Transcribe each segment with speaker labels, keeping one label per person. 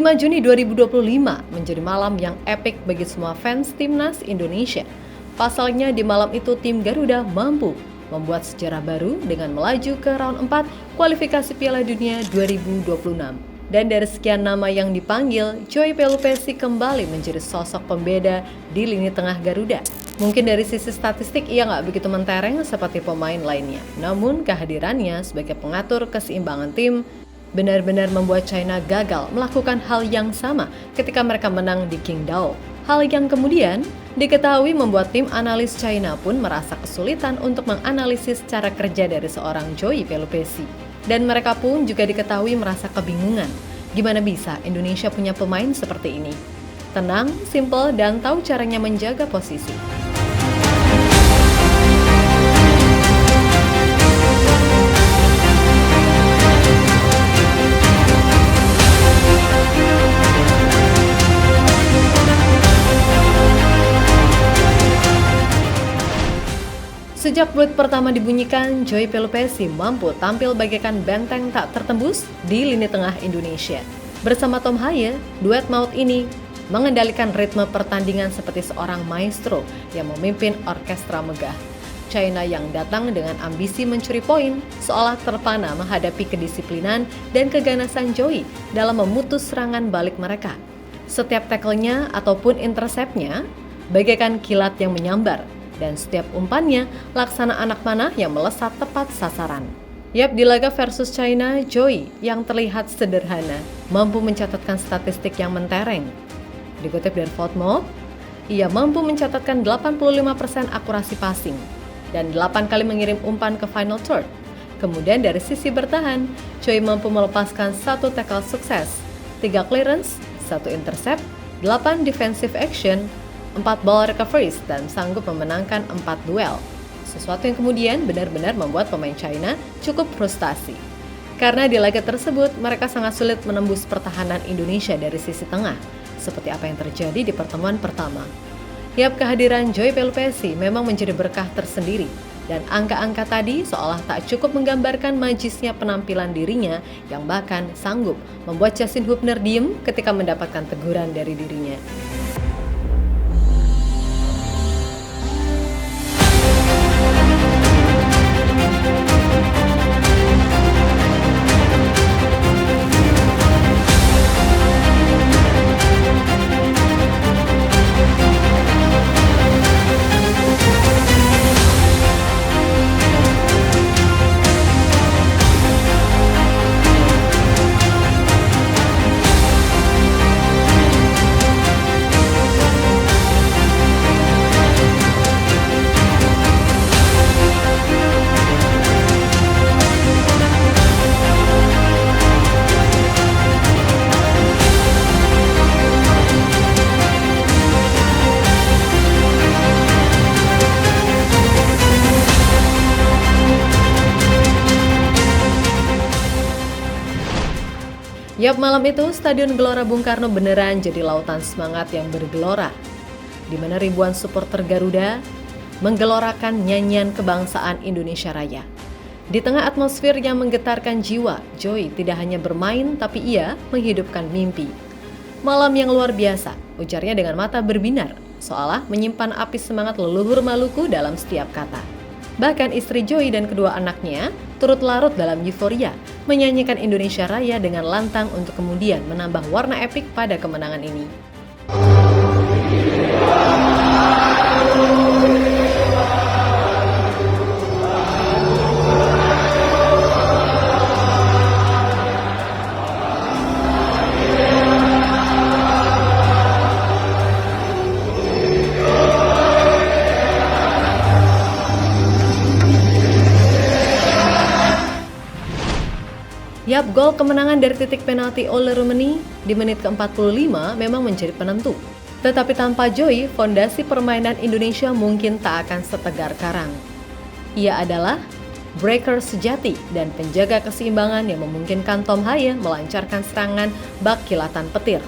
Speaker 1: 5 Juni 2025 menjadi malam yang epik bagi semua fans timnas Indonesia. Pasalnya di malam itu tim Garuda mampu membuat sejarah baru dengan melaju ke round 4 kualifikasi Piala Dunia 2026. Dan dari sekian nama yang dipanggil, Joy Pelupesi kembali menjadi sosok pembeda di lini tengah Garuda. Mungkin dari sisi statistik ia nggak begitu mentereng seperti pemain lainnya. Namun kehadirannya sebagai pengatur keseimbangan tim benar-benar membuat China gagal melakukan hal yang sama ketika mereka menang di Qingdao. Hal yang kemudian diketahui membuat tim analis China pun merasa kesulitan untuk menganalisis cara kerja dari seorang Joy Pelupesi. Dan mereka pun juga diketahui merasa kebingungan. Gimana bisa Indonesia punya pemain seperti ini? Tenang, simple, dan tahu caranya menjaga posisi. Sejak peluit pertama dibunyikan, Joy Pelupesi mampu tampil bagaikan benteng tak tertembus di lini tengah Indonesia. Bersama Tom Haye, duet maut ini mengendalikan ritme pertandingan seperti seorang maestro yang memimpin orkestra megah. China yang datang dengan ambisi mencuri poin seolah terpana menghadapi kedisiplinan dan keganasan Joy dalam memutus serangan balik mereka. Setiap tackle-nya ataupun intercept-nya bagaikan kilat yang menyambar. Dan setiap umpannya laksana anak panah yang melesat tepat sasaran. Yap, di laga versus China, Joy yang terlihat sederhana mampu mencatatkan statistik yang mentereng. Dikutip dari FootMob, ia mampu mencatatkan 85% akurasi passing dan 8 kali mengirim umpan ke final third. Kemudian dari sisi bertahan, Joy mampu melepaskan 1 tackle sukses, 3 clearance, 1 intercept, 8 defensive action, 4 ball recoveries dan sanggup memenangkan 4 duel. Sesuatu yang kemudian benar-benar membuat pemain China cukup frustasi. Karena di laga tersebut mereka sangat sulit menembus pertahanan Indonesia dari sisi tengah, seperti apa yang terjadi di pertemuan pertama. Yap, kehadiran Joy Pelupesi memang menjadi berkah tersendiri. Dan angka-angka tadi seolah tak cukup menggambarkan majisnya penampilan dirinya yang bahkan sanggup membuat Justin Hubner diem ketika mendapatkan teguran dari dirinya. Yap, malam itu Stadion Gelora Bung Karno beneran jadi lautan semangat yang bergelora, di mana ribuan supporter Garuda menggelorakan nyanyian kebangsaan Indonesia Raya. Di tengah atmosfer yang menggetarkan jiwa, Joy tidak hanya bermain tapi ia menghidupkan mimpi. Malam yang luar biasa, ujarnya dengan mata berbinar, seolah menyimpan api semangat leluhur Maluku dalam setiap kata. Bahkan istri Joy dan kedua anaknya turut larut dalam euforia, menyanyikan Indonesia Raya dengan lantang untuk kemudian menambah warna epik pada kemenangan ini. Yap, gol kemenangan dari titik penalti oleh Rumeni di menit ke-45 memang menjadi penentu. Tetapi tanpa Joy, fondasi permainan Indonesia mungkin tak akan setegar karang. Ia adalah breaker sejati dan penjaga keseimbangan yang memungkinkan Tom Haye melancarkan serangan bak kilatan petir.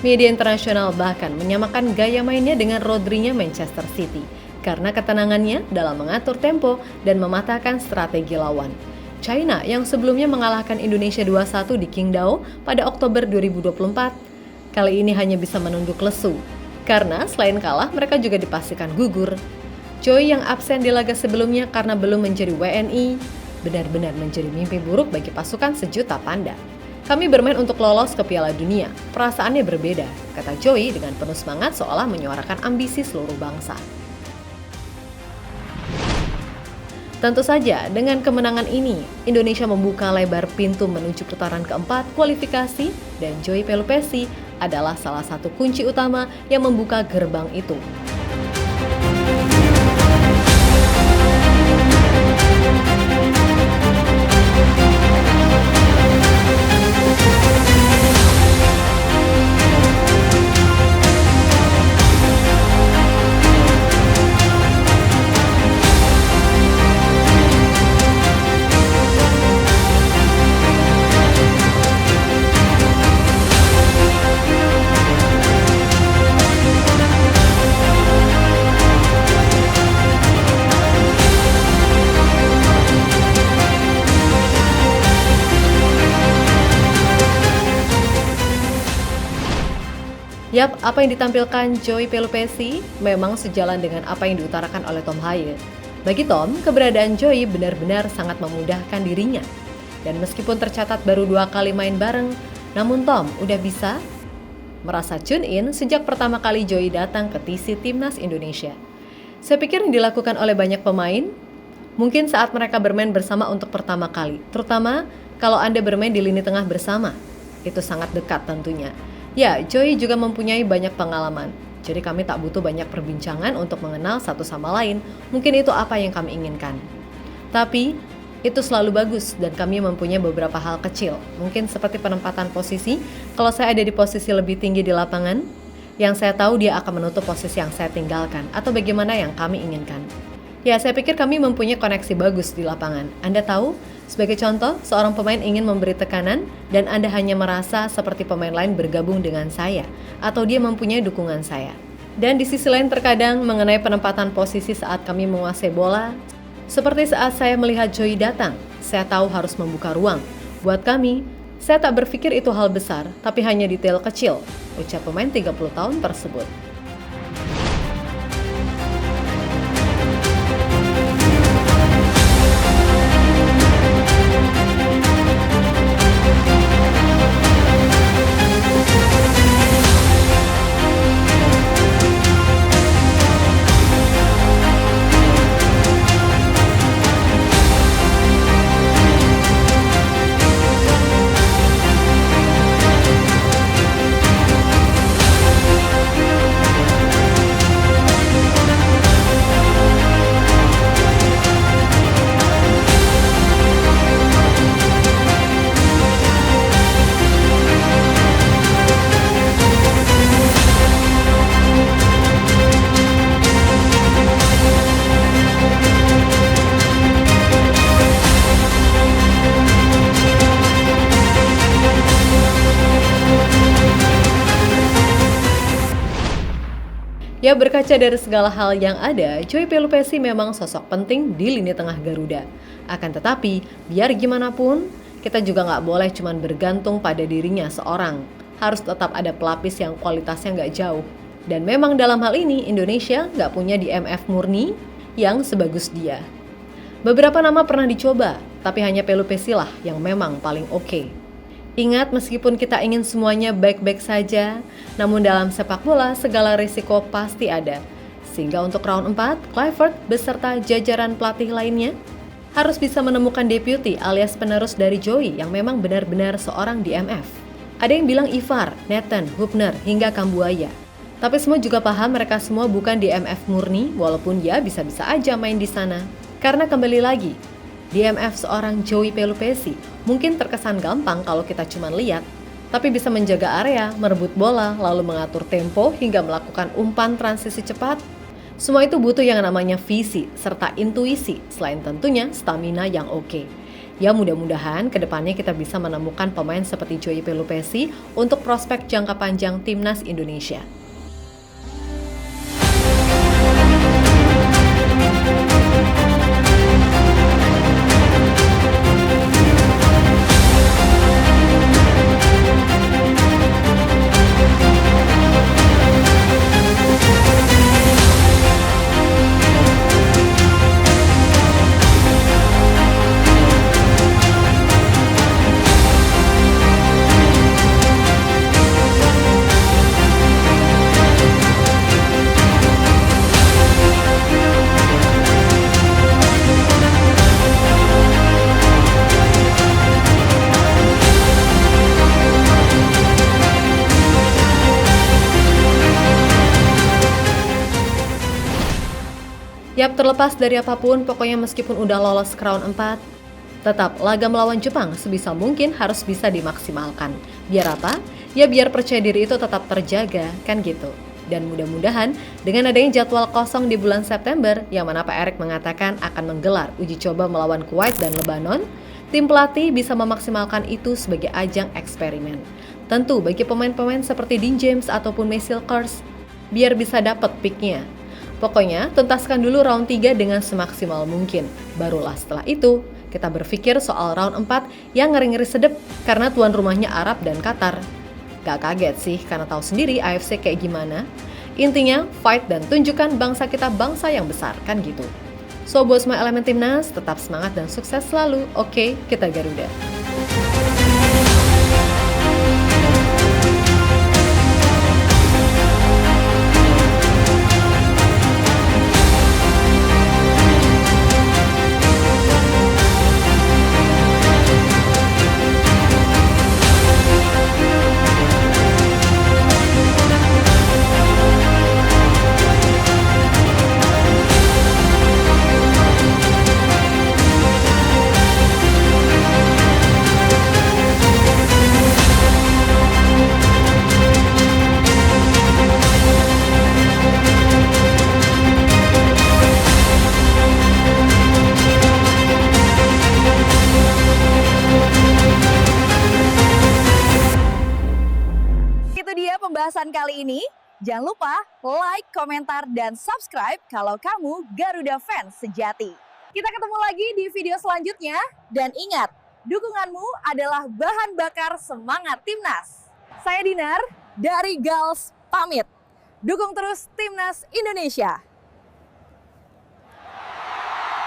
Speaker 1: Media internasional bahkan menyamakan gaya mainnya dengan Rodri-nya Manchester City karena ketenangannya dalam mengatur tempo dan mematahkan strategi lawan. China yang sebelumnya mengalahkan Indonesia 2-1 di Qingdao pada Oktober 2024 kali ini hanya bisa menunduk lesu. Karena selain kalah, mereka juga dipastikan gugur. Joy yang absen di laga sebelumnya karena belum menjadi WNI, benar-benar menjadi mimpi buruk bagi pasukan sejuta panda. Kami bermain untuk lolos ke Piala Dunia, perasaannya berbeda, kata Joy dengan penuh semangat seolah menyuarakan ambisi seluruh bangsa. Tentu saja, dengan kemenangan ini, Indonesia membuka lebar pintu menuju putaran keempat kualifikasi dan Joy Pelupesi adalah salah satu kunci utama yang membuka gerbang itu. Yap, apa yang ditampilkan Joy Pelupesi memang sejalan dengan apa yang diutarakan oleh Tom Haye. Bagi Tom, keberadaan Joy benar-benar sangat memudahkan dirinya. Dan meskipun tercatat baru 2 kali main bareng, namun Tom udah bisa merasa tune in sejak pertama kali Joy datang ke TC Timnas Indonesia. Saya pikir yang dilakukan oleh banyak pemain, mungkin saat mereka bermain bersama untuk pertama kali, terutama kalau Anda bermain di lini tengah bersama. Itu sangat dekat tentunya. Ya, Joy juga mempunyai banyak pengalaman, jadi kami tak butuh banyak perbincangan untuk mengenal satu sama lain. Mungkin itu apa yang kami inginkan. Tapi, itu selalu bagus dan kami mempunyai beberapa hal kecil. Mungkin seperti penempatan posisi, kalau saya ada di posisi lebih tinggi di lapangan, yang saya tahu dia akan menutup posisi yang saya tinggalkan, atau bagaimana yang kami inginkan. Ya, saya pikir kami mempunyai koneksi bagus di lapangan. Anda tahu, sebagai contoh, seorang pemain ingin memberi tekanan dan Anda hanya merasa seperti pemain lain bergabung dengan saya atau dia mempunyai dukungan saya. Dan di sisi lain terkadang mengenai penempatan posisi saat kami menguasai bola, seperti saat saya melihat Joy datang, saya tahu harus membuka ruang. Buat kami, saya tak berpikir itu hal besar, tapi hanya detail kecil, ucap pemain 30 tahun tersebut. Ya, berkaca dari segala hal yang ada, Joy Pelupesi memang sosok penting di lini tengah Garuda. Akan tetapi, biar gimana pun, kita juga nggak boleh cuma bergantung pada dirinya seorang. Harus tetap ada pelapis yang kualitasnya nggak jauh. Dan memang dalam hal ini, Indonesia nggak punya DMF murni yang sebagus dia. Beberapa nama pernah dicoba, tapi hanya Pelupesi lah yang memang paling oke. Ingat, meskipun kita ingin semuanya baik-baik saja, namun dalam sepak bola segala risiko pasti ada. Sehingga untuk round 4, Clifford beserta jajaran pelatih lainnya harus bisa menemukan deputi alias penerus dari Joy yang memang benar-benar seorang DMF. Ada yang bilang Ivar, Nathan, Hubner, hingga Kambuaya. Tapi semua juga paham mereka semua bukan DMF murni, walaupun ya bisa-bisa aja main di sana. Karena kembali lagi, DMF seorang Joy Pelupesi mungkin terkesan gampang kalau kita cuma lihat, tapi bisa menjaga area, merebut bola, lalu mengatur tempo hingga melakukan umpan transisi cepat. Semua itu butuh yang namanya visi serta intuisi, selain tentunya stamina yang oke. Ya, mudah-mudahan kedepannya kita bisa menemukan pemain seperti Joy Pelupesi untuk prospek jangka panjang Timnas Indonesia. Yap, terlepas dari apapun, pokoknya meskipun udah lolos ke round 4, tetap laga melawan Jepang sebisa mungkin harus bisa dimaksimalkan. Biar apa? Ya biar percaya diri itu tetap terjaga, kan gitu. Dan mudah-mudahan dengan adanya jadwal kosong di bulan September, yang mana Pak Erik mengatakan akan menggelar uji coba melawan Kuwait dan Lebanon, tim pelatih bisa memaksimalkan itu sebagai ajang eksperimen. Tentu bagi pemain-pemain seperti Dean James ataupun Marcel Kars, biar bisa dapat picknya. Pokoknya tuntaskan dulu round 3 dengan semaksimal mungkin. Barulah setelah itu, kita berpikir soal round 4 yang ngeri-ngeri sedep karena tuan rumahnya Arab dan Qatar. Gak kaget sih karena tahu sendiri AFC kayak gimana. Intinya, fight dan tunjukkan bangsa kita bangsa yang besar, kan gitu. So buat semua elemen timnas, tetap semangat dan sukses selalu. Oke, kita Garuda.
Speaker 2: Itu dia pembahasan kali ini. Jangan lupa like, komentar, dan subscribe kalau kamu Garuda fans sejati. Kita ketemu lagi di video selanjutnya. Dan ingat, dukunganmu adalah bahan bakar semangat timnas. Saya Dinar dari Gals pamit. Dukung terus timnas Indonesia.